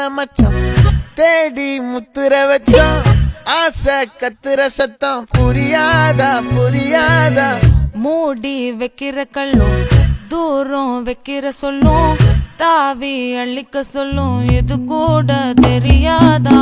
மச்சான் தேடி முத்துற வச்சோம் ஆசை கத்துற சத்தம் புரியாதா புரியாதா மூடி வைக்கிற கல்லும் தூரம் வைக்கிற சொல்லும் தாவி அள்ளிக்க சொல்லும் இது கூட தெரியாதா